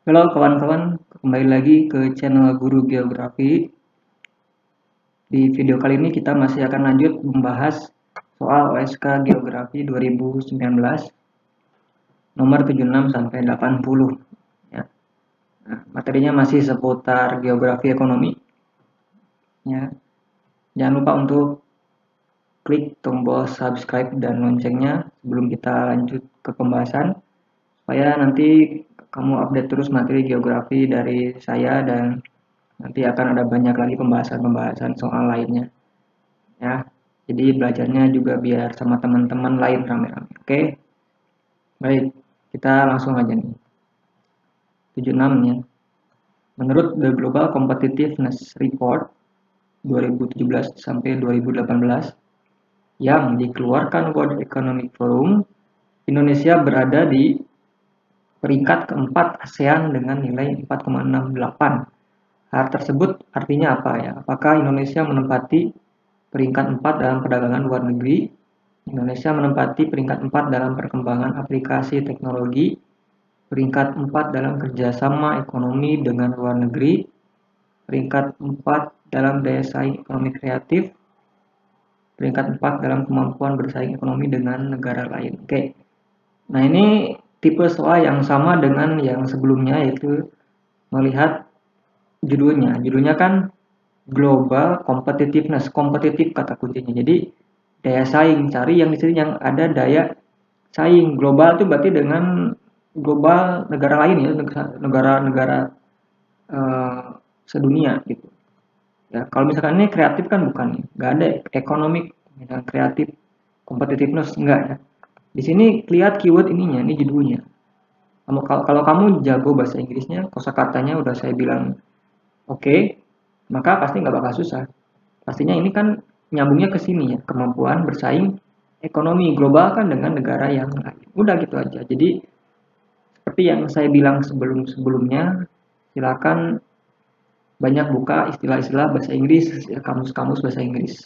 Halo kawan-kawan, kembali lagi ke channel Guru Geografi. Di video kali ini kita masih akan lanjut membahas soal OSK Geografi 2019 nomor 76 sampai 80 ya. Nah, materinya masih seputar geografi ekonomi ya. Jangan lupa untuk klik tombol subscribe dan loncengnya sebelum kita lanjut ke pembahasan supaya nanti kamu update terus materi geografi dari saya dan nanti akan ada banyak lagi pembahasan-pembahasan soal lainnya ya. Jadi belajarnya juga biar sama teman-teman lain rame-rame. Oke. Baik, kita langsung aja nih. 76 ya. Menurut The Global Competitiveness Report 2017 sampai 2018 yang dikeluarkan World Economic Forum, Indonesia berada di peringkat keempat ASEAN dengan nilai 4,68. Hal tersebut artinya apa ya? Apakah Indonesia menempati peringkat 4 dalam perdagangan luar negeri? Indonesia menempati peringkat 4 dalam perkembangan aplikasi teknologi, peringkat 4 dalam kerjasama ekonomi dengan luar negeri, peringkat 4 dalam daya saing ekonomi kreatif, peringkat 4 dalam kemampuan bersaing ekonomi dengan negara lain. Oke. Nah, ini tipe soal yang sama dengan yang sebelumnya, yaitu melihat judulnya. Judulnya kan Global Competitiveness, kompetitif kata kuncinya. Jadi daya saing, cari yang di sini yang ada daya saing. Global itu berarti dengan global negara lain ya, negara-negara sedunia gitu. Ya, kalau misalkan ini kreatif kan bukan, nggak ada ekonomik, misalkan kreatif, competitiveness enggak ya. Di sini lihat keyword ininya, ini judulnya. Kalau kamu jago bahasa Inggrisnya, kosakatanya udah saya bilang oke, maka pasti nggak bakal susah. Pastinya ini kan nyambungnya ke sini ya, kemampuan bersaing ekonomi global kan dengan negara yang lain. Udah gitu aja. Jadi seperti yang saya bilang sebelum-sebelumnya, silakan banyak buka istilah-istilah bahasa Inggris, ya, kamus-kamus bahasa Inggris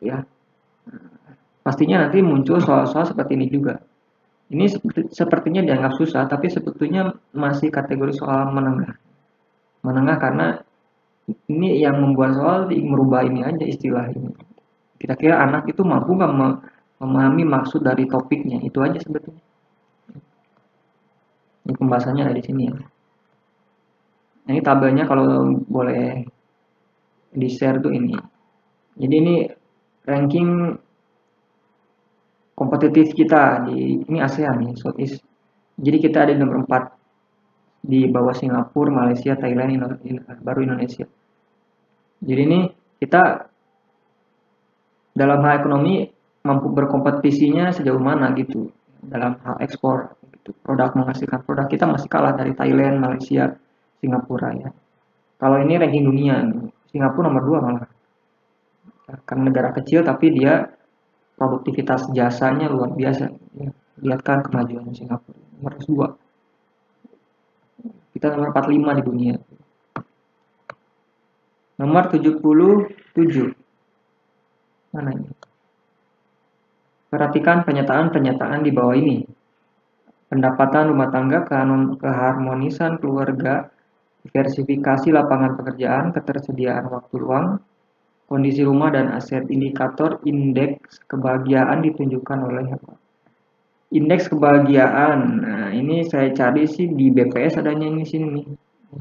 ya. Pastinya nanti muncul soal-soal seperti ini juga. Ini sepertinya dianggap susah, tapi sebetulnya masih kategori soal menengah. Menengah karena ini yang membuat soal merubah ini aja istilah ini. Kira-kira anak itu mampu nggak memahami maksud dari topiknya, itu aja sebetulnya. Ini pembahasannya ada di sini ya. Nah, ini tabelnya kalau boleh di share tuh ini. Jadi ini ranking kompetitif kita di ini ASEAN nih, Southeast. Jadi kita ada di nomor 4 di bawah Singapura, Malaysia, Thailand, baru Indonesia. Jadi ini kita dalam hal ekonomi mampu berkompetisinya sejauh mana gitu. Dalam hal ekspor gitu. Produk menghasilkan produk kita masih kalah dari Thailand, Malaysia, Singapura ya. Kalau ini ranking dunia, Singapura nomor 2 malah. Karena negara kecil tapi dia produktivitas jasanya luar biasa ya. Lihatkan kemajuan Singapura nomor 2, kita nomor 45 di dunia. Nomor 77, mana ini? Perhatikan pernyataan-pernyataan di bawah ini. Pendapatan rumah tangga, keharmonisan keluarga, diversifikasi lapangan pekerjaan, ketersediaan waktu luang, kondisi rumah dan aset, indikator indeks kebahagiaan ditunjukkan oleh apa? Indeks kebahagiaan. Nah, ini saya cari sih di BPS adanya ini sini nih.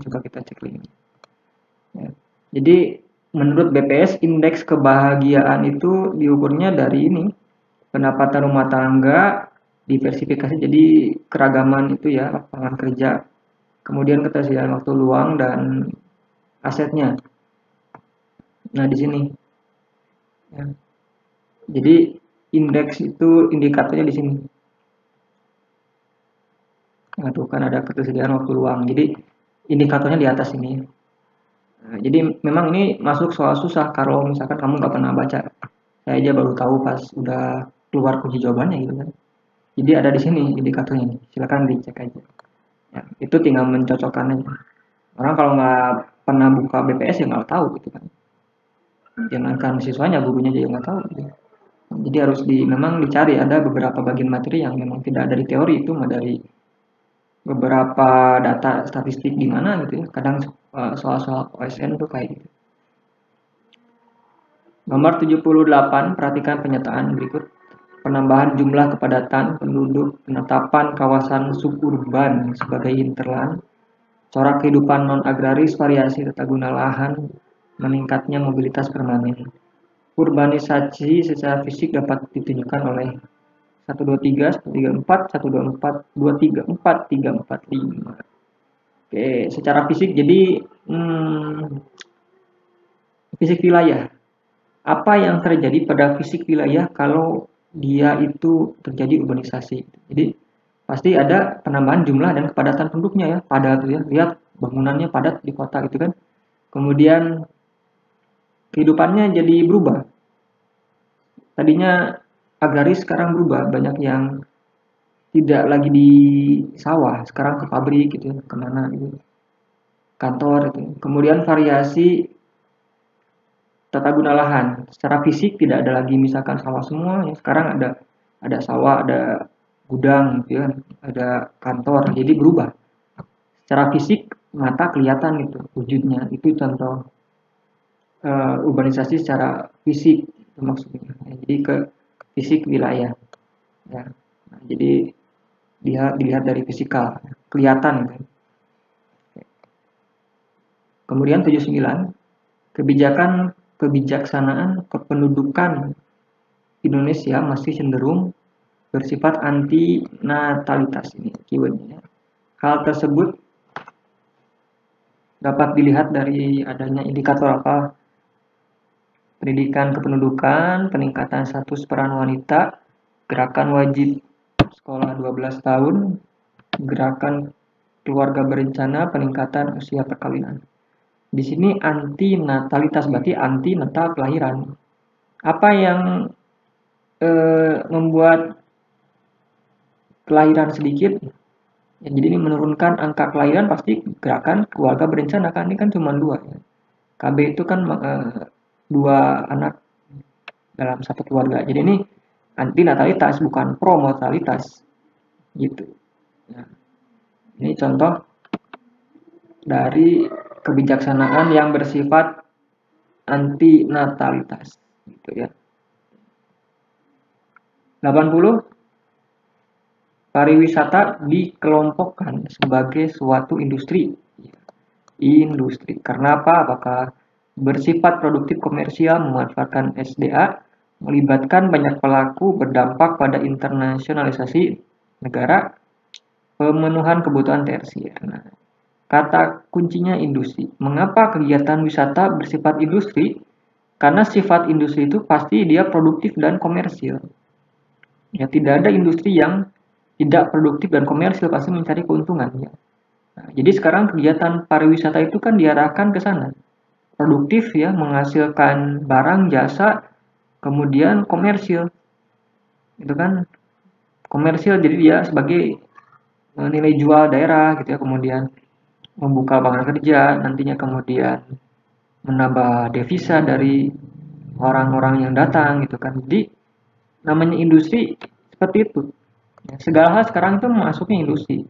Coba kita cek link. Ya. Jadi menurut BPS indeks kebahagiaan itu diukurnya dari ini, pendapatan rumah tangga, diversifikasi jadi keragaman itu ya, lapangan kerja, kemudian ketersediaan waktu luang dan asetnya. Nah di sini ya. Jadi indeks itu indikatornya di sini. Nah, tuh kan ada ketersediaan waktu luang. Jadi indikatornya di atas ini. Nah, jadi memang ini masuk soal susah kalau misalkan kamu nggak pernah baca. Saya aja baru tahu pas udah keluar kunci jawabannya gitu kan. Jadi ada di sini indikatornya nih. Silakan dicek aja. Ya, itu tinggal mencocokkan aja. Orang kalau nggak pernah buka BPS ya nggak tahu gitu kan. Jangankan siswanya, gurunya juga nggak tahu. Gitu. Jadi harus memang dicari, ada beberapa bagian materi yang memang tidak dari teori, itu mah dari beberapa data statistik gimana gitu ya. Kadang soal-soal OSN tuh kayak gitu. Nomor 78, perhatikan penyataan berikut. Penambahan jumlah kepadatan penduduk, penetapan kawasan suburban sebagai hinterland, corak kehidupan non-agraris, variasi tata guna lahan, meningkatnya mobilitas permanen. Urbanisasi secara fisik dapat ditunjukkan oleh 123, 134, 124, 234, 345. Oke, secara fisik jadi fisik wilayah. Apa yang terjadi pada fisik wilayah kalau dia itu terjadi urbanisasi? Jadi pasti ada penambahan jumlah dan kepadatan penduduknya ya, padat ya. Lihat bangunannya padat di kota gitu kan. Kemudian kehidupannya jadi berubah. Tadinya agraris sekarang berubah, banyak yang tidak lagi di sawah, sekarang ke pabrik gitu ya, kemana gitu, kantor gitu. Kemudian variasi tata guna lahan, secara fisik tidak ada lagi misalkan sawah semua, ya sekarang ada sawah, ada gudang gitu ya, ada kantor, jadi berubah. Secara fisik mata kelihatan gitu wujudnya, itu contoh urbanisasi secara fisik itu maksudnya. Ya, jadi ke fisik wilayah. Ya. Nah, jadi dia dilihat dari fisikal, kelihatan gitu. Kemudian 79, kebijaksanaan kependudukan Indonesia masih cenderung bersifat anti natalitas, ini keywordnya. Hal tersebut dapat dilihat dari adanya indikator apa? Pendidikan kependudukan, peningkatan status peran wanita, gerakan wajib sekolah 12 tahun, gerakan keluarga berencana, peningkatan usia perkawinan. Di sini anti natalitas berarti anti natal kelahiran. Apa yang membuat kelahiran sedikit? Ya, jadi ini menurunkan angka kelahiran pasti gerakan keluarga berencana kan, ini kan cuma 2 ya. KB itu kan 2 anak dalam satu keluarga. Jadi ini anti natalitas bukan pro mortalitas gitu. Nah, ini contoh dari kebijaksanaan yang bersifat anti natalitas gitu ya. 80, pariwisata dikelompokkan sebagai suatu industri. Industri. Karena apa? Apakah bersifat produktif komersial, memanfaatkan SDA, melibatkan banyak pelaku, berdampak pada internasionalisasi negara, pemenuhan kebutuhan tersier. Nah, kata kuncinya industri. Mengapa kegiatan wisata bersifat industri? Karena sifat industri itu pasti dia produktif dan komersil. Ya, tidak ada industri yang tidak produktif dan komersil, pasti mencari keuntungan. Ya. Nah, jadi sekarang kegiatan pariwisata itu kan diarahkan ke sana. Produktif ya, menghasilkan barang, jasa, kemudian komersil. Itu kan komersil, jadi dia sebagai nilai jual daerah gitu ya, kemudian membuka lapangan kerja, nantinya kemudian menambah devisa dari orang-orang yang datang gitu kan. Jadi namanya industri seperti itu. Ya, segala hal sekarang itu masuknya industri.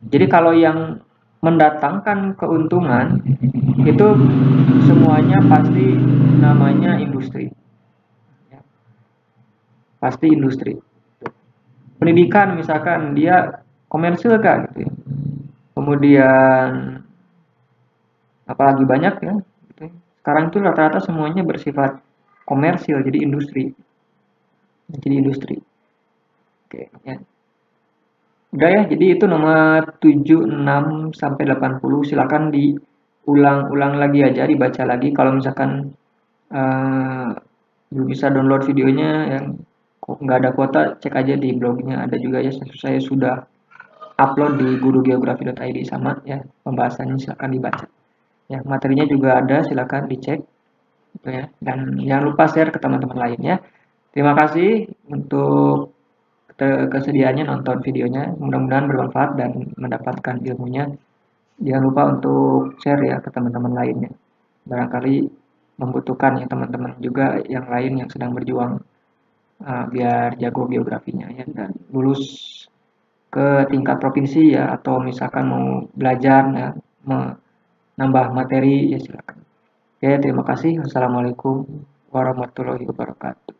Jadi kalau yang mendatangkan keuntungan itu semuanya pasti namanya industri. Ya, pasti industri. Pendidikan misalkan dia komersil kah gitu ya. Kemudian apalagi banyak ya. Gitu. Sekarang itu rata-rata semuanya bersifat komersil, jadi industri. Jadi industri. Oke, ya. Udah ya, jadi itu nomor 76 sampai 80. Silakan diulang-ulang lagi aja, dibaca lagi. Kalau misalkan uh, belum bisa download videonya yang kok nggak ada kuota, cek aja di blognya, ada juga ya. Saya sudah upload di gurugeografi.id sama ya, pembahasannya silakan dibaca. Ya, materinya juga ada, silakan dicek gitu ya. Dan jangan lupa share ke teman-teman lain ya. Terima kasih untuk kesediaannya nonton videonya. Mudah-mudahan bermanfaat dan mendapatkan ilmunya. Jangan lupa untuk share ya ke teman-teman lainnya. Barangkali membutuhkan ya teman-teman juga yang lain yang sedang berjuang biar jago geografinya ya dan lulus ke tingkat provinsi ya, atau misalkan mau belajar ya, menambah materi ya silakan. Oke, terima kasih. Wassalamualaikum warahmatullahi wabarakatuh.